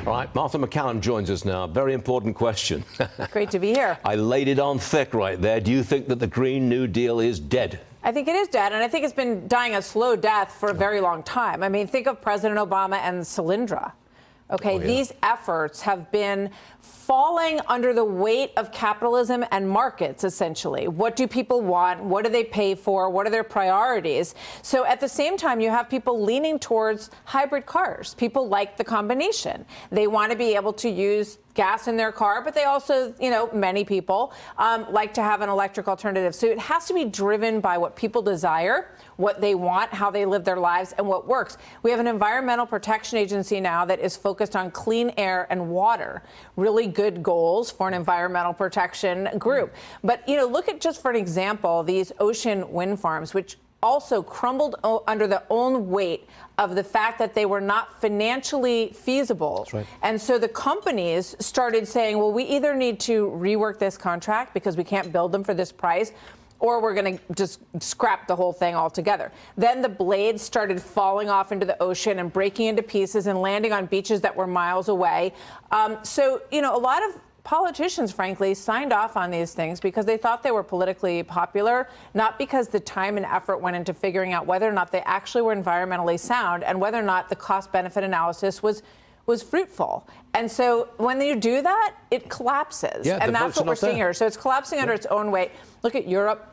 All right, Martha MacCallum joins us now. Very important question. Great to be here. I laid it on thick right there. Do you think that the Green New Deal is dead? I think it is dead, and I think it's been dying a slow death for a very long time. I mean, think of President Obama and Solyndra. Okay, these efforts have been falling under the weight of capitalism and markets, essentially. What do people want? What do they pay for? What are their priorities? So at the same time, you have people leaning towards hybrid cars. People like the combination. They want to be able to use gas in their car, but they also, many people like to have an electric alternative. So it has to be driven by what people desire, what they want, how they live their lives, and what works. We have an environmental protection agency now that is focused on clean air and water. Really good goals for an environmental protection group. But, look at, just for an example, these ocean wind farms, which also crumbled under the own weight of the fact that they were not financially feasible. That's right. And so the companies started saying, well, we either need to rework this contract because we can't build them for this price, or we're going to just scrap the whole thing altogether. Then the blades started falling off into the ocean and breaking into pieces and landing on beaches that were miles away. So, a lot of politicians, frankly, signed off on these things because they thought they were politically popular, not because the time and effort went into figuring out whether or not they actually were environmentally sound and whether or not the cost-benefit analysis was fruitful. And so when you do that, it collapses. Yeah, and that's what we're seeing here. So it's collapsing under its own weight. Look at Europe.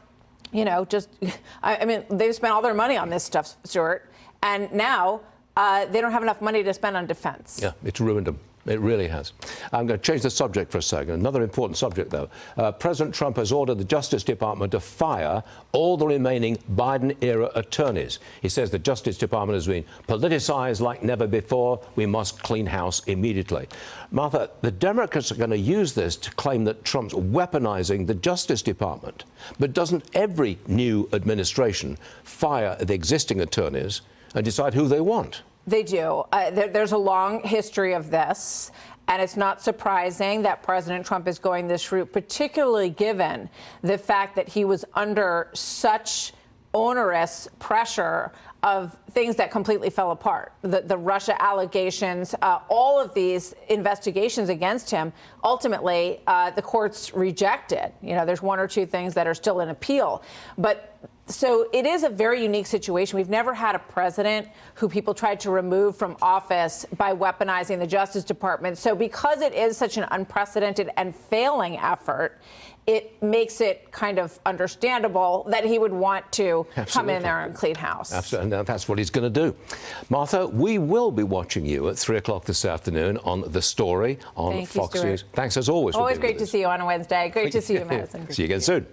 I mean, they've spent all their money on this stuff, Stuart, and now they don't have enough money to spend on defense. Yeah, it's ruined them. It really has. I'm going to change the subject for a second. Another important subject, though. President Trump has ordered the Justice Department to fire all the remaining Biden-era attorneys. He says the Justice Department has been politicized like never before. We must clean house immediately. Martha, the Democrats are going to use this to claim that Trump's weaponizing the Justice Department. But doesn't every new administration fire the existing attorneys and decide who they want? They do. There's a long history of this, and it's not surprising that President Trump is going this route, particularly given the fact that he was under such onerous pressure of things that completely fell apart. The Russia allegations, all of these investigations against him, ultimately, the courts rejected. There's one or two things that are still in appeal. So it is a very unique situation. We've never had a president who people tried to remove from office by weaponizing the Justice Department. So because it is such an unprecedented and failing effort, it makes it kind of understandable that he would want to come in there and clean house. Absolutely. And that's what he's going to do. Martha, we will be watching you at 3 o'clock this afternoon on The Story on Fox News. Thanks as always. Always great to see you on a Wednesday. Great to see you, Madison. See you again soon.